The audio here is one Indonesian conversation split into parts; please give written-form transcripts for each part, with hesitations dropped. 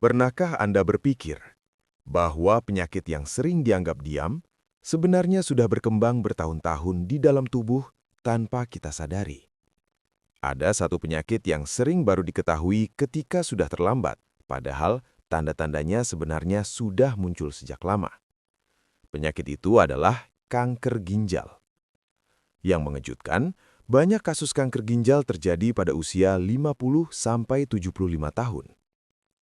Pernahkah Anda berpikir bahwa penyakit yang sering dianggap diam sebenarnya sudah berkembang bertahun-tahun di dalam tubuh tanpa kita sadari? Ada satu penyakit yang sering baru diketahui ketika sudah terlambat, padahal tanda-tandanya sebenarnya sudah muncul sejak lama. Penyakit itu adalah kanker ginjal. Yang mengejutkan, banyak kasus kanker ginjal terjadi pada usia 50-75 tahun.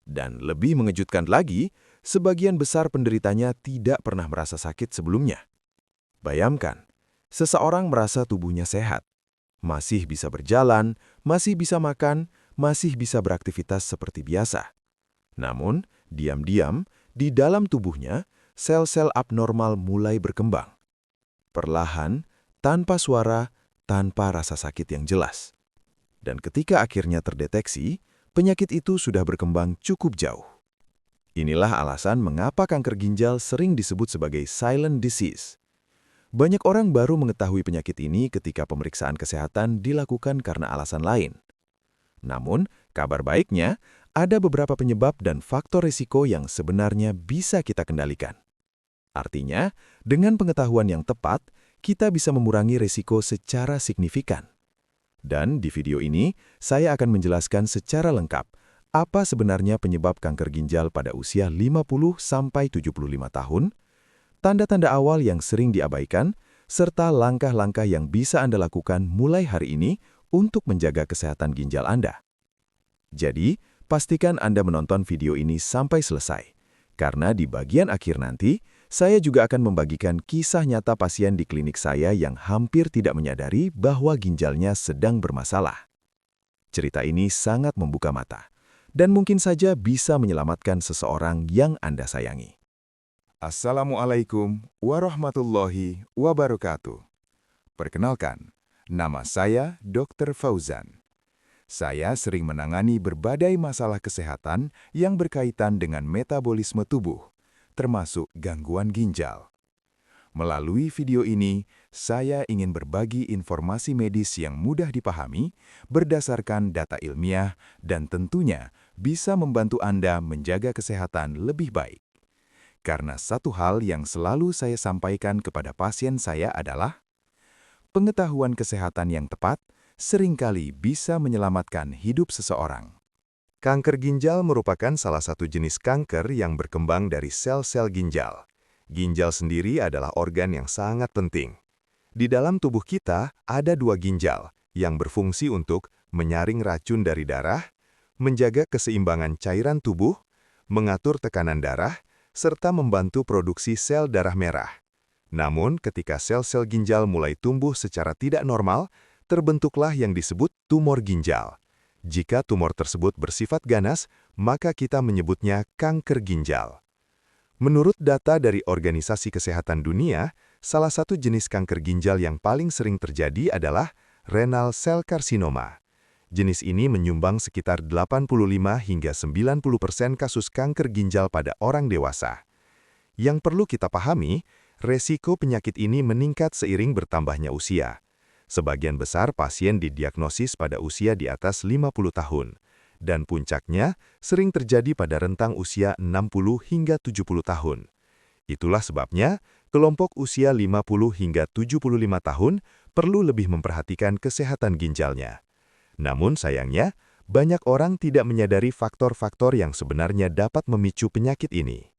Dan lebih mengejutkan lagi, sebagian besar penderitanya tidak pernah merasa sakit sebelumnya. Bayangkan, seseorang merasa tubuhnya sehat, masih bisa berjalan, masih bisa makan, masih bisa beraktivitas seperti biasa. Namun, diam-diam, di dalam tubuhnya, sel-sel abnormal mulai berkembang. Perlahan, tanpa suara, tanpa rasa sakit yang jelas. Dan ketika akhirnya terdeteksi, penyakit itu sudah berkembang cukup jauh. Inilah alasan mengapa kanker ginjal sering disebut sebagai silent disease. Banyak orang baru mengetahui penyakit ini ketika pemeriksaan kesehatan dilakukan karena alasan lain. Namun, kabar baiknya, ada beberapa penyebab dan faktor risiko yang sebenarnya bisa kita kendalikan. Artinya, dengan pengetahuan yang tepat, kita bisa mengurangi risiko secara signifikan. Dan di video ini, saya akan menjelaskan secara lengkap apa sebenarnya penyebab kanker ginjal pada usia 50-75 tahun, tanda-tanda awal yang sering diabaikan, serta langkah-langkah yang bisa Anda lakukan mulai hari ini untuk menjaga kesehatan ginjal Anda. Jadi, pastikan Anda menonton video ini sampai selesai, karena di bagian akhir nanti, saya juga akan membagikan kisah nyata pasien di klinik saya yang hampir tidak menyadari bahwa ginjalnya sedang bermasalah. Cerita ini sangat membuka mata, dan mungkin saja bisa menyelamatkan seseorang yang Anda sayangi. Assalamualaikum warahmatullahi wabarakatuh. Perkenalkan, nama saya Dr. Fauzan. Saya sering menangani berbagai masalah kesehatan yang berkaitan dengan metabolisme tubuh, termasuk gangguan ginjal. Melalui video ini, saya ingin berbagi informasi medis yang mudah dipahami, berdasarkan data ilmiah, dan tentunya bisa membantu Anda menjaga kesehatan lebih baik. Karena satu hal yang selalu saya sampaikan kepada pasien saya adalah, pengetahuan kesehatan yang tepat seringkali bisa menyelamatkan hidup seseorang. Kanker ginjal merupakan salah satu jenis kanker yang berkembang dari sel-sel ginjal. Ginjal sendiri adalah organ yang sangat penting. Di dalam tubuh kita ada dua ginjal yang berfungsi untuk menyaring racun dari darah, menjaga keseimbangan cairan tubuh, mengatur tekanan darah, serta membantu produksi sel darah merah. Namun, ketika sel-sel ginjal mulai tumbuh secara tidak normal, terbentuklah yang disebut tumor ginjal. Jika tumor tersebut bersifat ganas, maka kita menyebutnya kanker ginjal. Menurut data dari Organisasi Kesehatan Dunia, salah satu jenis kanker ginjal yang paling sering terjadi adalah renal cell carcinoma. Jenis ini menyumbang sekitar 85 hingga 90% kasus kanker ginjal pada orang dewasa. Yang perlu kita pahami, resiko penyakit ini meningkat seiring bertambahnya usia. Sebagian besar pasien didiagnosis pada usia di atas 50 tahun, dan puncaknya sering terjadi pada rentang usia 60 hingga 70 tahun. Itulah sebabnya, kelompok usia 50 hingga 75 tahun perlu lebih memperhatikan kesehatan ginjalnya. Namun sayangnya, banyak orang tidak menyadari faktor-faktor yang sebenarnya dapat memicu penyakit ini.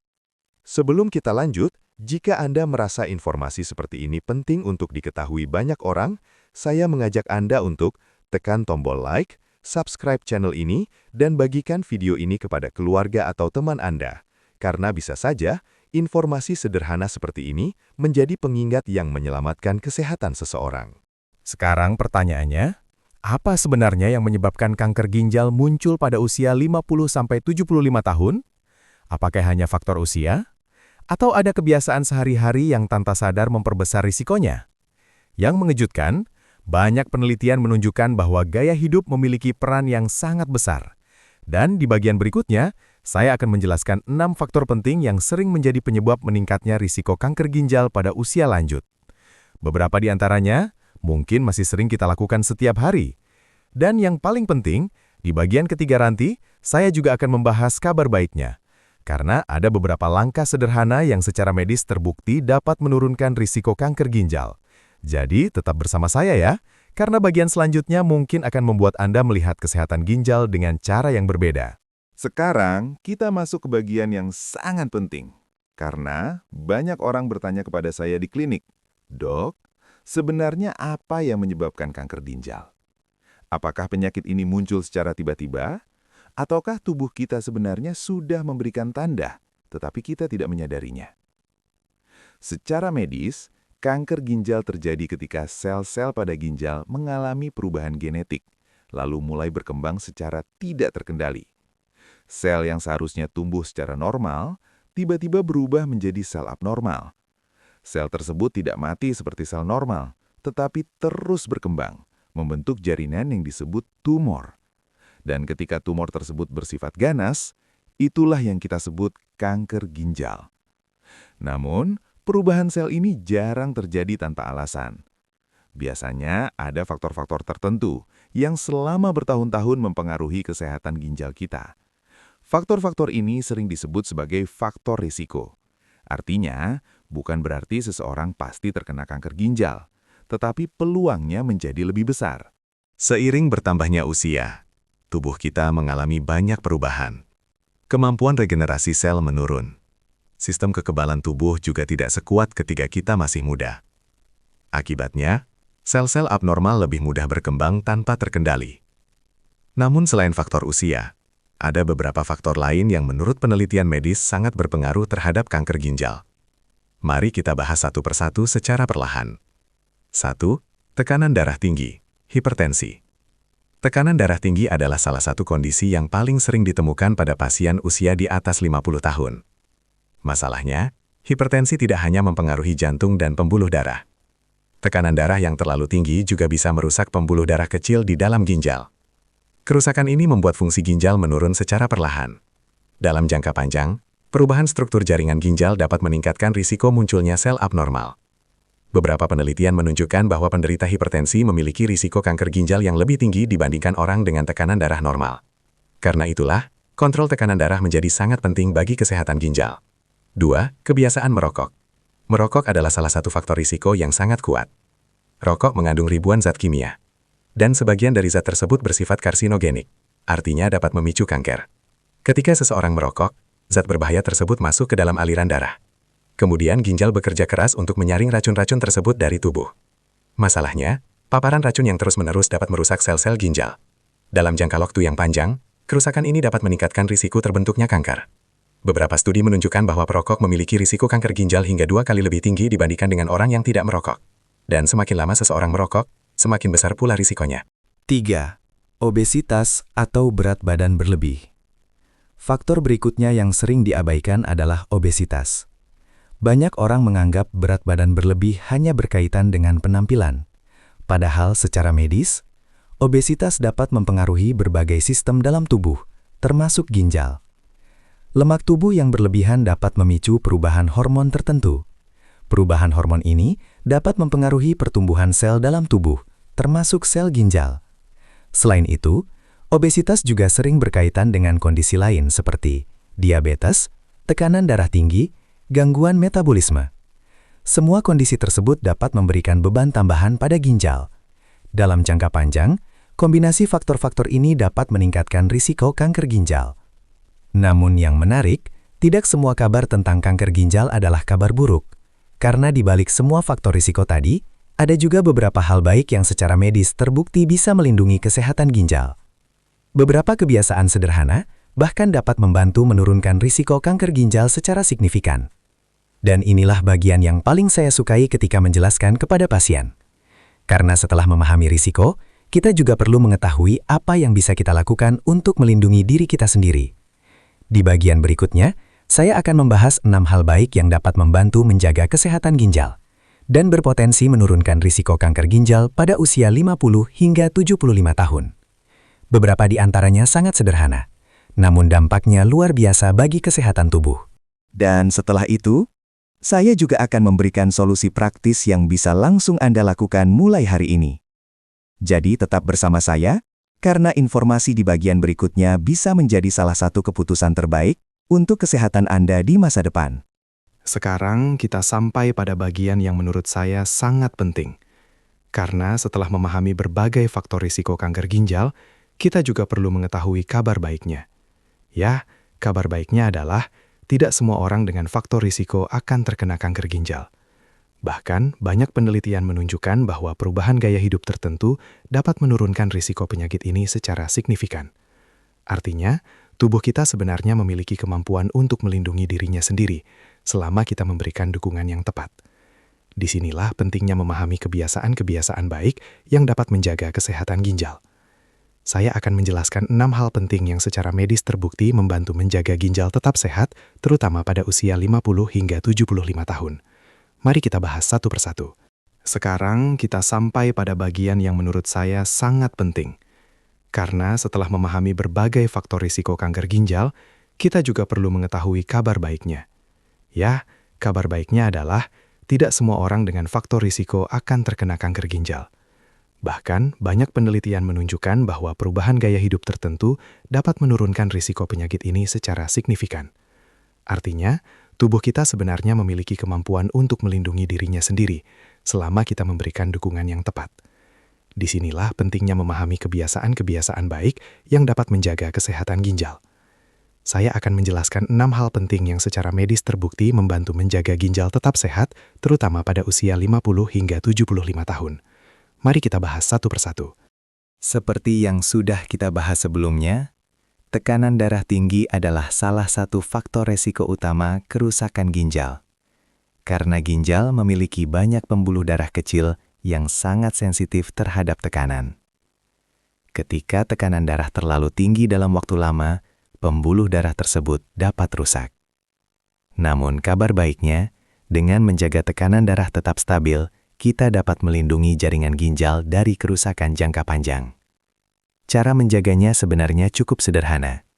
Sebelum kita lanjut, jika Anda merasa informasi seperti ini penting untuk diketahui banyak orang, saya mengajak Anda untuk tekan tombol like, subscribe channel ini, dan bagikan video ini kepada keluarga atau teman Anda. Karena bisa saja, informasi sederhana seperti ini menjadi pengingat yang menyelamatkan kesehatan seseorang. Sekarang pertanyaannya, apa sebenarnya yang menyebabkan kanker ginjal muncul pada usia 50-75 tahun? Apakah hanya faktor usia? Atau ada kebiasaan sehari-hari yang tanpa sadar memperbesar risikonya? Yang mengejutkan, banyak penelitian menunjukkan bahwa gaya hidup memiliki peran yang sangat besar. Dan di bagian berikutnya, saya akan menjelaskan 6 faktor penting yang sering menjadi penyebab meningkatnya risiko kanker ginjal pada usia lanjut. Beberapa di antaranya mungkin masih sering kita lakukan setiap hari. Dan yang paling penting, di bagian ketiga nanti, saya juga akan membahas kabar baiknya. Karena ada beberapa langkah sederhana yang secara medis terbukti dapat menurunkan risiko kanker ginjal. Jadi, tetap bersama saya ya, karena bagian selanjutnya mungkin akan membuat Anda melihat kesehatan ginjal dengan cara yang berbeda. Sekarang, kita masuk ke bagian yang sangat penting. Karena banyak orang bertanya kepada saya di klinik, "Dok, sebenarnya apa yang menyebabkan kanker ginjal? Apakah penyakit ini muncul secara tiba-tiba? Ataukah tubuh kita sebenarnya sudah memberikan tanda, tetapi kita tidak menyadarinya?" Secara medis, kanker ginjal terjadi ketika sel-sel pada ginjal mengalami perubahan genetik, lalu mulai berkembang secara tidak terkendali. Sel yang seharusnya tumbuh secara normal, tiba-tiba berubah menjadi sel abnormal. Sel tersebut tidak mati seperti sel normal, tetapi terus berkembang, membentuk jaringan yang disebut tumor. Dan ketika tumor tersebut bersifat ganas, itulah yang kita sebut kanker ginjal. Namun, perubahan sel ini jarang terjadi tanpa alasan. Biasanya ada faktor-faktor tertentu yang selama bertahun-tahun mempengaruhi kesehatan ginjal kita. Faktor-faktor ini sering disebut sebagai faktor risiko. Artinya, bukan berarti seseorang pasti terkena kanker ginjal, tetapi peluangnya menjadi lebih besar. Seiring bertambahnya usia, tubuh kita mengalami banyak perubahan. Kemampuan regenerasi sel menurun. Sistem kekebalan tubuh juga tidak sekuat ketika kita masih muda. Akibatnya, sel-sel abnormal lebih mudah berkembang tanpa terkendali. Namun selain faktor usia, ada beberapa faktor lain yang menurut penelitian medis sangat berpengaruh terhadap kanker ginjal. Mari kita bahas satu persatu secara perlahan. 1. Tekanan darah tinggi, hipertensi. Tekanan darah tinggi adalah salah satu kondisi yang paling sering ditemukan pada pasien usia di atas 50 tahun. Masalahnya, hipertensi tidak hanya mempengaruhi jantung dan pembuluh darah. Tekanan darah yang terlalu tinggi juga bisa merusak pembuluh darah kecil di dalam ginjal. Kerusakan ini membuat fungsi ginjal menurun secara perlahan. Dalam jangka panjang, perubahan struktur jaringan ginjal dapat meningkatkan risiko munculnya sel abnormal. Beberapa penelitian menunjukkan bahwa penderita hipertensi memiliki risiko kanker ginjal yang lebih tinggi dibandingkan orang dengan tekanan darah normal. Karena itulah, kontrol tekanan darah menjadi sangat penting bagi kesehatan ginjal. 2. Kebiasaan merokok. Merokok adalah salah satu faktor risiko yang sangat kuat. Rokok mengandung ribuan zat kimia. Dan sebagian dari zat tersebut bersifat karsinogenik, artinya dapat memicu kanker. Ketika seseorang merokok, zat berbahaya tersebut masuk ke dalam aliran darah. Kemudian ginjal bekerja keras untuk menyaring racun-racun tersebut dari tubuh. Masalahnya, paparan racun yang terus-menerus dapat merusak sel-sel ginjal. Dalam jangka waktu yang panjang, kerusakan ini dapat meningkatkan risiko terbentuknya kanker. Beberapa studi menunjukkan bahwa perokok memiliki risiko kanker ginjal hingga 2 kali lebih tinggi dibandingkan dengan orang yang tidak merokok. Dan semakin lama seseorang merokok, semakin besar pula risikonya. 3. Obesitas atau berat badan berlebih. Faktor berikutnya yang sering diabaikan adalah obesitas. Banyak orang menganggap berat badan berlebih hanya berkaitan dengan penampilan. Padahal secara medis, obesitas dapat mempengaruhi berbagai sistem dalam tubuh, termasuk ginjal. Lemak tubuh yang berlebihan dapat memicu perubahan hormon tertentu. Perubahan hormon ini dapat mempengaruhi pertumbuhan sel dalam tubuh, termasuk sel ginjal. Selain itu, obesitas juga sering berkaitan dengan kondisi lain seperti diabetes, tekanan darah tinggi, gangguan metabolisme. Semua kondisi tersebut dapat memberikan beban tambahan pada ginjal. Dalam jangka panjang, kombinasi faktor-faktor ini dapat meningkatkan risiko kanker ginjal. Namun yang menarik, tidak semua kabar tentang kanker ginjal adalah kabar buruk. Karena di balik semua faktor risiko tadi, ada juga beberapa hal baik yang secara medis terbukti bisa melindungi kesehatan ginjal. Beberapa kebiasaan sederhana bahkan dapat membantu menurunkan risiko kanker ginjal secara signifikan. Dan inilah bagian yang paling saya sukai ketika menjelaskan kepada pasien. Karena setelah memahami risiko, kita juga perlu mengetahui apa yang bisa kita lakukan untuk melindungi diri kita sendiri. Di bagian berikutnya, saya akan membahas 6 hal baik yang dapat membantu menjaga kesehatan ginjal dan berpotensi menurunkan risiko kanker ginjal pada usia 50 hingga 75 tahun. Beberapa di antaranya sangat sederhana, namun dampaknya luar biasa bagi kesehatan tubuh. Dan setelah itu, saya juga akan memberikan solusi praktis yang bisa langsung Anda lakukan mulai hari ini. Jadi tetap bersama saya, karena informasi di bagian berikutnya bisa menjadi salah satu keputusan terbaik untuk kesehatan Anda di masa depan. Sekarang kita sampai pada bagian yang menurut saya sangat penting. Karena setelah memahami berbagai faktor risiko kanker ginjal, kita juga perlu mengetahui kabar baiknya. Ya, kabar baiknya adalah tidak semua orang dengan faktor risiko akan terkena kanker ginjal. Bahkan, banyak penelitian menunjukkan bahwa perubahan gaya hidup tertentu dapat menurunkan risiko penyakit ini secara signifikan. Artinya, tubuh kita sebenarnya memiliki kemampuan untuk melindungi dirinya sendiri selama kita memberikan dukungan yang tepat. Disinilah pentingnya memahami kebiasaan-kebiasaan baik yang dapat menjaga kesehatan ginjal. Saya akan menjelaskan 6 hal penting yang secara medis terbukti membantu menjaga ginjal tetap sehat, terutama pada usia 50 hingga 75 tahun. Mari kita bahas satu persatu. Sekarang kita sampai pada bagian yang menurut saya sangat penting. Karena setelah memahami berbagai faktor risiko kanker ginjal, kita juga perlu mengetahui kabar baiknya. Ya, kabar baiknya adalah tidak semua orang dengan faktor risiko akan terkena kanker ginjal. Bahkan, banyak penelitian menunjukkan bahwa perubahan gaya hidup tertentu dapat menurunkan risiko penyakit ini secara signifikan. Artinya, tubuh kita sebenarnya memiliki kemampuan untuk melindungi dirinya sendiri selama kita memberikan dukungan yang tepat. Disinilah pentingnya memahami kebiasaan-kebiasaan baik yang dapat menjaga kesehatan ginjal. Saya akan menjelaskan 6 hal penting yang secara medis terbukti membantu menjaga ginjal tetap sehat, terutama pada usia 50 hingga 75 tahun. Mari kita bahas satu persatu. Seperti yang sudah kita bahas sebelumnya, tekanan darah tinggi adalah salah satu faktor resiko utama kerusakan ginjal. Karena ginjal memiliki banyak pembuluh darah kecil yang sangat sensitif terhadap tekanan. Ketika tekanan darah terlalu tinggi dalam waktu lama, pembuluh darah tersebut dapat rusak. Namun kabar baiknya, dengan menjaga tekanan darah tetap stabil, kita dapat melindungi jaringan ginjal dari kerusakan jangka panjang. Cara menjaganya sebenarnya cukup sederhana.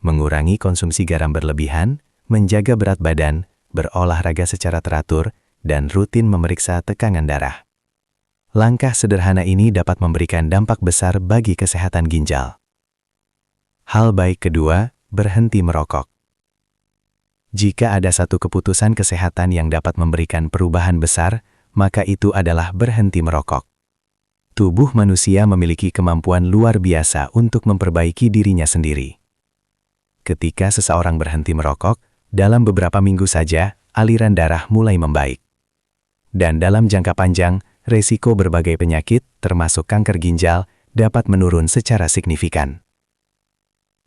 Mengurangi konsumsi garam berlebihan, menjaga berat badan, berolahraga secara teratur, dan rutin memeriksa tekanan darah. Langkah sederhana ini dapat memberikan dampak besar bagi kesehatan ginjal. Hal baik kedua, berhenti merokok. Jika ada satu keputusan kesehatan yang dapat memberikan perubahan besar, maka itu adalah berhenti merokok. Tubuh manusia memiliki kemampuan luar biasa untuk memperbaiki dirinya sendiri. Ketika seseorang berhenti merokok, dalam beberapa minggu saja, aliran darah mulai membaik. Dan dalam jangka panjang, resiko berbagai penyakit, termasuk kanker ginjal, dapat menurun secara signifikan.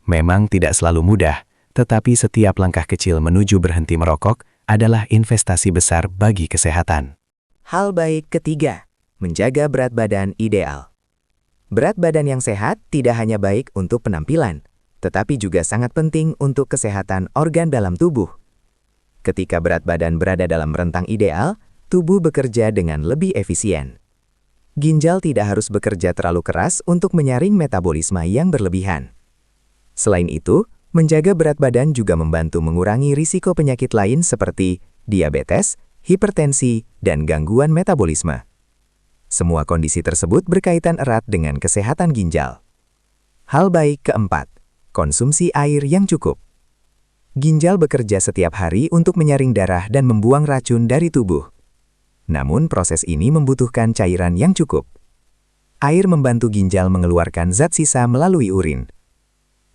Memang tidak selalu mudah, tetapi setiap langkah kecil menuju berhenti merokok adalah investasi besar bagi kesehatan. Hal baik ketiga, menjaga berat badan ideal. Berat badan yang sehat tidak hanya baik untuk penampilan, tetapi juga sangat penting untuk kesehatan organ dalam tubuh. Ketika berat badan berada dalam rentang ideal, tubuh bekerja dengan lebih efisien. Ginjal tidak harus bekerja terlalu keras untuk menyaring metabolisme yang berlebihan. Selain itu, menjaga berat badan juga membantu mengurangi risiko penyakit lain seperti diabetes, hipertensi, dan gangguan metabolisme. Semua kondisi tersebut berkaitan erat dengan kesehatan ginjal. Hal baik keempat, konsumsi air yang cukup. Ginjal bekerja setiap hari untuk menyaring darah dan membuang racun dari tubuh. Namun proses ini membutuhkan cairan yang cukup. Air membantu ginjal mengeluarkan zat sisa melalui urin.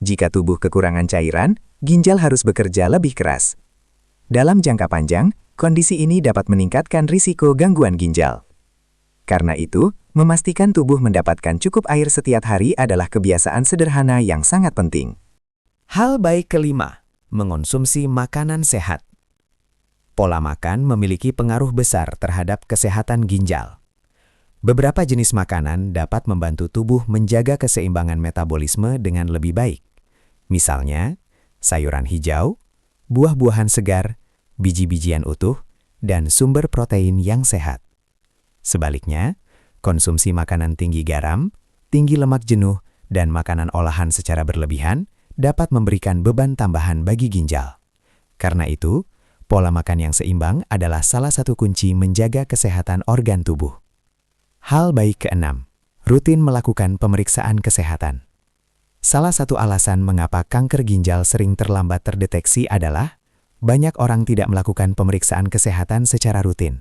Jika tubuh kekurangan cairan, ginjal harus bekerja lebih keras. Dalam jangka panjang, kondisi ini dapat meningkatkan risiko gangguan ginjal. Karena itu, memastikan tubuh mendapatkan cukup air setiap hari adalah kebiasaan sederhana yang sangat penting. Hal baik kelima, mengonsumsi makanan sehat. Pola makan memiliki pengaruh besar terhadap kesehatan ginjal. Beberapa jenis makanan dapat membantu tubuh menjaga keseimbangan metabolisme dengan lebih baik. Misalnya, sayuran hijau, buah-buahan segar, biji-bijian utuh, dan sumber protein yang sehat. Sebaliknya, konsumsi makanan tinggi garam, tinggi lemak jenuh, dan makanan olahan secara berlebihan dapat memberikan beban tambahan bagi ginjal. Karena itu, pola makan yang seimbang adalah salah satu kunci menjaga kesehatan organ tubuh. Hal baik keenam, rutin melakukan pemeriksaan kesehatan. Salah satu alasan mengapa kanker ginjal sering terlambat terdeteksi adalah banyak orang tidak melakukan pemeriksaan kesehatan secara rutin.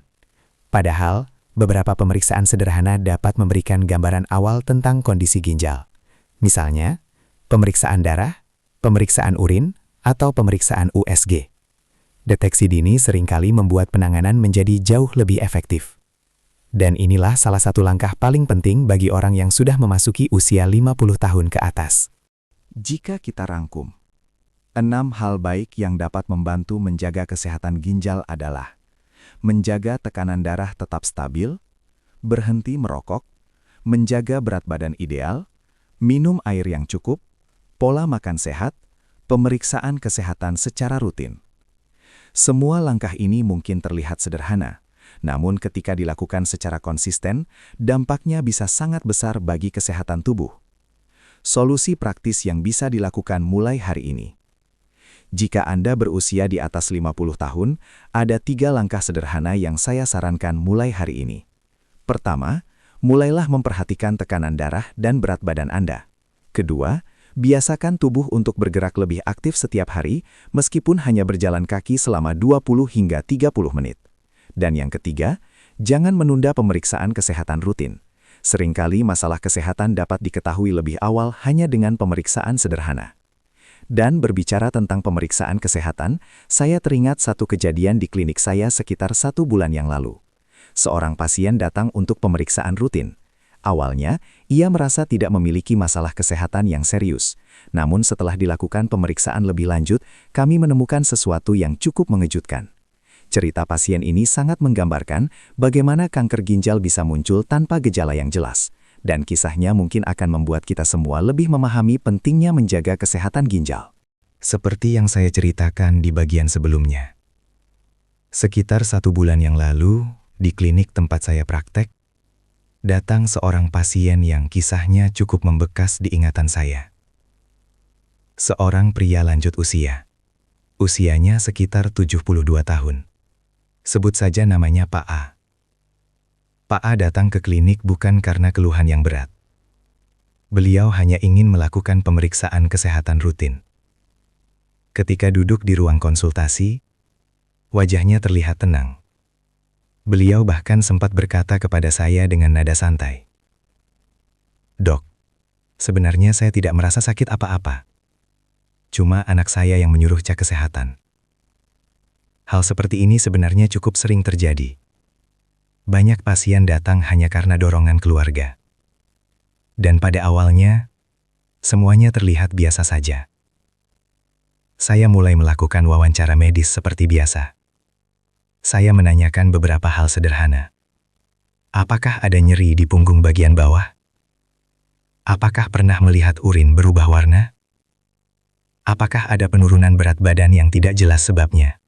Padahal, beberapa pemeriksaan sederhana dapat memberikan gambaran awal tentang kondisi ginjal. Misalnya, pemeriksaan darah, pemeriksaan urin, atau pemeriksaan USG. Deteksi dini seringkali membuat penanganan menjadi jauh lebih efektif. Dan inilah salah satu langkah paling penting bagi orang yang sudah memasuki usia 50 tahun ke atas. Jika kita rangkum, 6 hal baik yang dapat membantu menjaga kesehatan ginjal adalah menjaga tekanan darah tetap stabil, berhenti merokok, menjaga berat badan ideal, minum air yang cukup, pola makan sehat, pemeriksaan kesehatan secara rutin. Semua langkah ini mungkin terlihat sederhana, namun ketika dilakukan secara konsisten, dampaknya bisa sangat besar bagi kesehatan tubuh. Solusi praktis yang bisa dilakukan mulai hari ini. Jika Anda berusia di atas 50 tahun, ada 3 langkah sederhana yang saya sarankan mulai hari ini. Pertama, mulailah memperhatikan tekanan darah dan berat badan Anda. Kedua, biasakan tubuh untuk bergerak lebih aktif setiap hari, meskipun hanya berjalan kaki selama 20 hingga 30 menit. Dan yang ketiga, jangan menunda pemeriksaan kesehatan rutin. Seringkali masalah kesehatan dapat diketahui lebih awal hanya dengan pemeriksaan sederhana. Dan berbicara tentang pemeriksaan kesehatan, saya teringat satu kejadian di klinik saya sekitar 1 bulan yang lalu. Seorang pasien datang untuk pemeriksaan rutin. Awalnya, ia merasa tidak memiliki masalah kesehatan yang serius. Namun setelah dilakukan pemeriksaan lebih lanjut, kami menemukan sesuatu yang cukup mengejutkan. Cerita pasien ini sangat menggambarkan bagaimana kanker ginjal bisa muncul tanpa gejala yang jelas. Dan kisahnya mungkin akan membuat kita semua lebih memahami pentingnya menjaga kesehatan ginjal. Seperti yang saya ceritakan di bagian sebelumnya. Sekitar 1 bulan yang lalu, di klinik tempat saya praktek, datang seorang pasien yang kisahnya cukup membekas di ingatan saya. Seorang pria lanjut usia. Usianya sekitar 72 tahun. Sebut saja namanya Pak A. Pak A datang ke klinik bukan karena keluhan yang berat. Beliau hanya ingin melakukan pemeriksaan kesehatan rutin. Ketika duduk di ruang konsultasi, wajahnya terlihat tenang. Beliau bahkan sempat berkata kepada saya dengan nada santai, "Dok, sebenarnya saya tidak merasa sakit apa-apa. Cuma anak saya yang menyuruh cek kesehatan." Hal seperti ini sebenarnya cukup sering terjadi. Banyak pasien datang hanya karena dorongan keluarga. Dan pada awalnya, semuanya terlihat biasa saja. Saya mulai melakukan wawancara medis seperti biasa. Saya menanyakan beberapa hal sederhana. Apakah ada nyeri di punggung bagian bawah? Apakah pernah melihat urin berubah warna? Apakah ada penurunan berat badan yang tidak jelas sebabnya?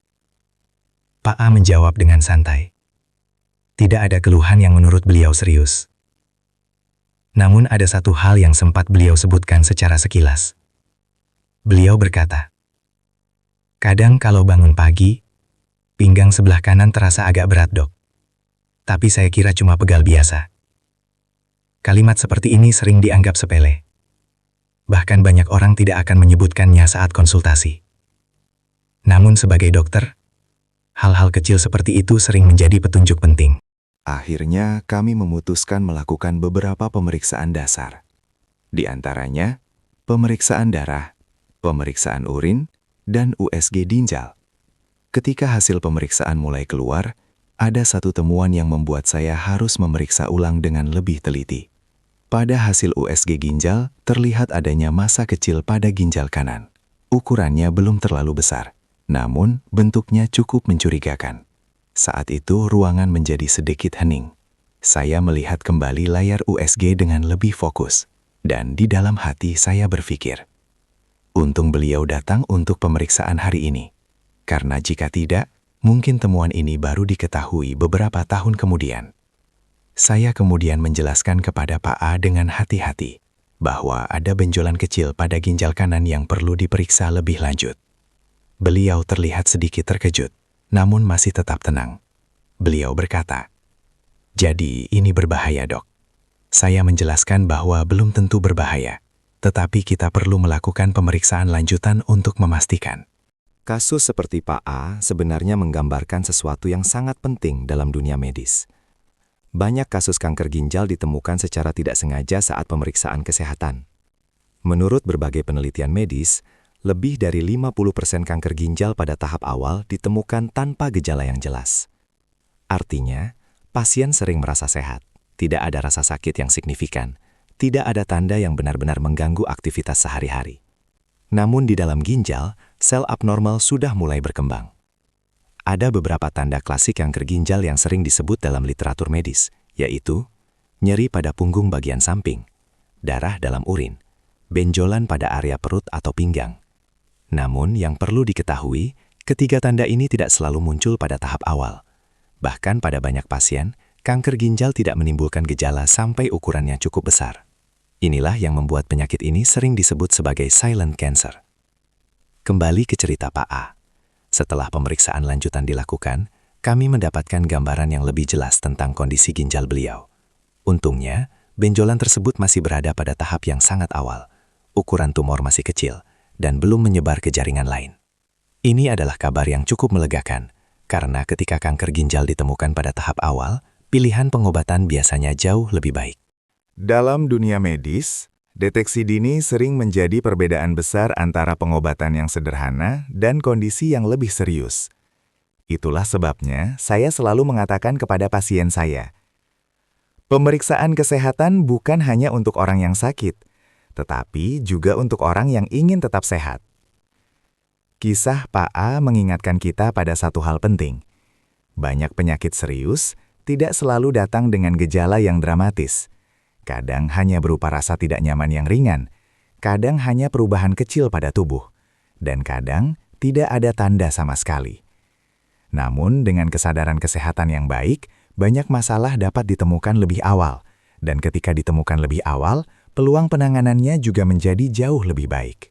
Pak A menjawab dengan santai. Tidak ada keluhan yang menurut beliau serius. Namun ada satu hal yang sempat beliau sebutkan secara sekilas. Beliau berkata, "Kadang kalau bangun pagi, pinggang sebelah kanan terasa agak berat, Dok. Tapi saya kira cuma pegal biasa." Kalimat seperti ini sering dianggap sepele. Bahkan banyak orang tidak akan menyebutkannya saat konsultasi. Namun sebagai dokter, hal-hal kecil seperti itu sering menjadi petunjuk penting. Akhirnya, kami memutuskan melakukan beberapa pemeriksaan dasar. Di antaranya, pemeriksaan darah, pemeriksaan urin, dan USG ginjal. Ketika hasil pemeriksaan mulai keluar, ada satu temuan yang membuat saya harus memeriksa ulang dengan lebih teliti. Pada hasil USG ginjal, terlihat adanya massa kecil pada ginjal kanan. Ukurannya belum terlalu besar, namun bentuknya cukup mencurigakan. Saat itu ruangan menjadi sedikit hening. Saya melihat kembali layar USG dengan lebih fokus, dan di dalam hati saya berpikir, untung beliau datang untuk pemeriksaan hari ini. Karena jika tidak, mungkin temuan ini baru diketahui beberapa tahun kemudian. Saya kemudian menjelaskan kepada Pak A dengan hati-hati bahwa ada benjolan kecil pada ginjal kanan yang perlu diperiksa lebih lanjut. Beliau terlihat sedikit terkejut, namun masih tetap tenang. Beliau berkata, "Jadi ini berbahaya, Dok." Saya menjelaskan bahwa belum tentu berbahaya. tetapi kita perlu melakukan pemeriksaan lanjutan untuk memastikan. Kasus seperti Pak A sebenarnya menggambarkan sesuatu yang sangat penting dalam dunia medis. Banyak kasus kanker ginjal ditemukan secara tidak sengaja saat pemeriksaan kesehatan. Menurut berbagai penelitian medis, lebih dari 50% kanker ginjal pada tahap awal ditemukan tanpa gejala yang jelas. Artinya, pasien sering merasa sehat, tidak ada rasa sakit yang signifikan, tidak ada tanda yang benar-benar mengganggu aktivitas sehari-hari. Namun di dalam ginjal, sel abnormal sudah mulai berkembang. Ada beberapa tanda klasik kanker ginjal yang sering disebut dalam literatur medis, yaitu nyeri pada punggung bagian samping, darah dalam urin, benjolan pada area perut atau pinggang. Namun yang perlu diketahui, ketiga tanda ini tidak selalu muncul pada tahap awal. Bahkan pada banyak pasien, kanker ginjal tidak menimbulkan gejala sampai ukurannya cukup besar. Inilah yang membuat penyakit ini sering disebut sebagai silent cancer. Kembali ke cerita Pak A. Setelah pemeriksaan lanjutan dilakukan, kami mendapatkan gambaran yang lebih jelas tentang kondisi ginjal beliau. Untungnya, benjolan tersebut masih berada pada tahap yang sangat awal. Ukuran tumor masih kecil dan belum menyebar ke jaringan lain. Ini adalah kabar yang cukup melegakan, karena ketika kanker ginjal ditemukan pada tahap awal, pilihan pengobatan biasanya jauh lebih baik. Dalam dunia medis, deteksi dini sering menjadi perbedaan besar antara pengobatan yang sederhana dan kondisi yang lebih serius. Itulah sebabnya saya selalu mengatakan kepada pasien saya, pemeriksaan kesehatan bukan hanya untuk orang yang sakit, tetapi juga untuk orang yang ingin tetap sehat. Kisah Pak A mengingatkan kita pada satu hal penting. Banyak penyakit serius tidak selalu datang dengan gejala yang dramatis. Kadang hanya berupa rasa tidak nyaman yang ringan, kadang hanya perubahan kecil pada tubuh, dan kadang tidak ada tanda sama sekali. Namun dengan kesadaran kesehatan yang baik, banyak masalah dapat ditemukan lebih awal, dan ketika ditemukan lebih awal, peluang penanganannya juga menjadi jauh lebih baik.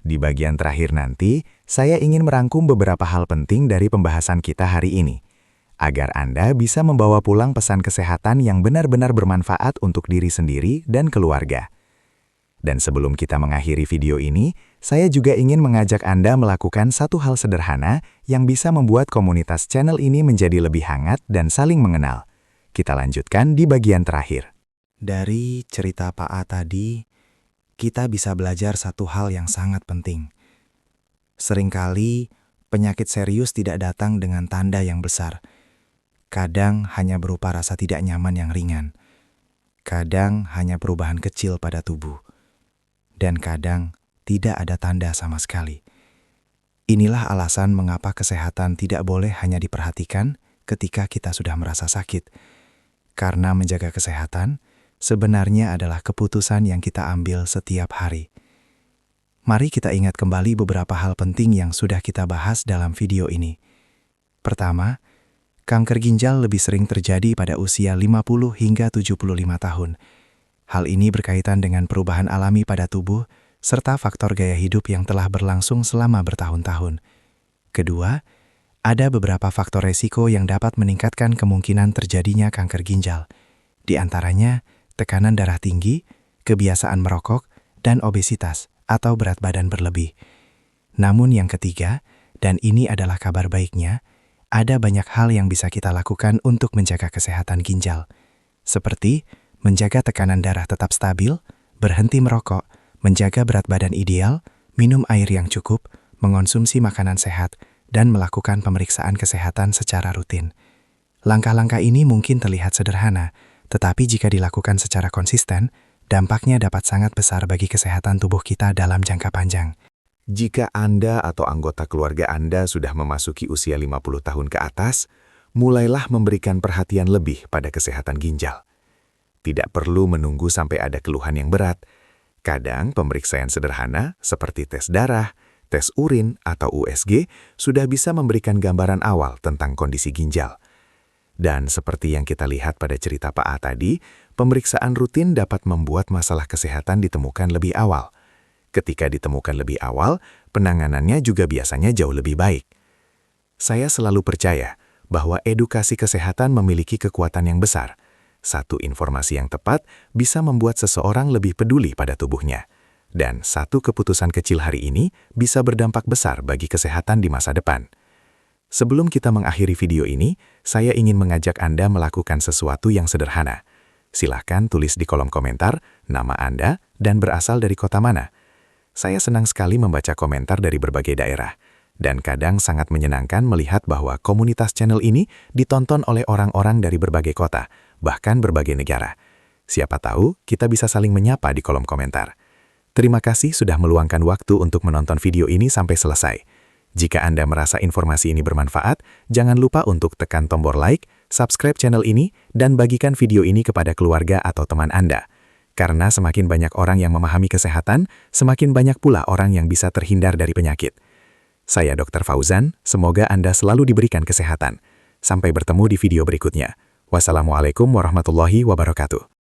Di bagian terakhir nanti, saya ingin merangkum beberapa hal penting dari pembahasan kita hari ini, agar Anda bisa membawa pulang pesan kesehatan yang benar-benar bermanfaat untuk diri sendiri dan keluarga. Dan sebelum kita mengakhiri video ini, saya juga ingin mengajak Anda melakukan satu hal sederhana yang bisa membuat komunitas channel ini menjadi lebih hangat dan saling mengenal. Kita lanjutkan di bagian terakhir. Dari cerita Pak A tadi, kita bisa belajar satu hal yang sangat penting. Seringkali, penyakit serius tidak datang dengan tanda yang besar. Kadang hanya berupa rasa tidak nyaman yang ringan. Kadang hanya perubahan kecil pada tubuh. Dan kadang tidak ada tanda sama sekali. Inilah alasan mengapa kesehatan tidak boleh hanya diperhatikan ketika kita sudah merasa sakit. Karena menjaga kesehatan sebenarnya adalah keputusan yang kita ambil setiap hari. Mari kita ingat kembali beberapa hal penting yang sudah kita bahas dalam video ini. Pertama, kanker ginjal lebih sering terjadi pada usia 50 hingga 75 tahun. Hal ini berkaitan dengan perubahan alami pada tubuh serta faktor gaya hidup yang telah berlangsung selama bertahun-tahun. Kedua, ada beberapa faktor resiko yang dapat meningkatkan kemungkinan terjadinya kanker ginjal. Di antaranya, tekanan darah tinggi, kebiasaan merokok, dan obesitas atau berat badan berlebih. Namun yang ketiga, dan ini adalah kabar baiknya, ada banyak hal yang bisa kita lakukan untuk menjaga kesehatan ginjal, seperti menjaga tekanan darah tetap stabil, berhenti merokok, menjaga berat badan ideal, minum air yang cukup, mengonsumsi makanan sehat, dan melakukan pemeriksaan kesehatan secara rutin. Langkah-langkah ini mungkin terlihat sederhana, tetapi jika dilakukan secara konsisten, dampaknya dapat sangat besar bagi kesehatan tubuh kita dalam jangka panjang. Jika Anda atau anggota keluarga Anda sudah memasuki usia 50 tahun ke atas, mulailah memberikan perhatian lebih pada kesehatan ginjal. Tidak perlu menunggu sampai ada keluhan yang berat. Kadang pemeriksaan sederhana seperti tes darah, tes urin, atau USG sudah bisa memberikan gambaran awal tentang kondisi ginjal. Dan seperti yang kita lihat pada cerita Pak A tadi, pemeriksaan rutin dapat membuat masalah kesehatan ditemukan lebih awal. Ketika ditemukan lebih awal, penanganannya juga biasanya jauh lebih baik. Saya selalu percaya bahwa edukasi kesehatan memiliki kekuatan yang besar, Satu informasi yang tepat bisa membuat seseorang lebih peduli pada tubuhnya. Dan satu keputusan kecil hari ini bisa berdampak besar bagi kesehatan di masa depan. Sebelum kita mengakhiri video ini, saya ingin mengajak Anda melakukan sesuatu yang sederhana. Silahkan tulis di kolom komentar nama Anda dan berasal dari kota mana. Saya senang sekali membaca komentar dari berbagai daerah. Dan kadang sangat menyenangkan melihat bahwa komunitas channel ini ditonton oleh orang-orang dari berbagai kota, bahkan berbagai negara. Siapa tahu kita bisa saling menyapa di kolom komentar. Terima kasih sudah meluangkan waktu untuk menonton video ini sampai selesai. Jika Anda merasa informasi ini bermanfaat, jangan lupa untuk tekan tombol like, subscribe channel ini, dan bagikan video ini kepada keluarga atau teman Anda. Karena semakin banyak orang yang memahami kesehatan, semakin banyak pula orang yang bisa terhindar dari penyakit. Saya Dr. Fauzan, semoga Anda selalu diberikan kesehatan. Sampai bertemu di video berikutnya. Wassalamualaikum warahmatullahi wabarakatuh.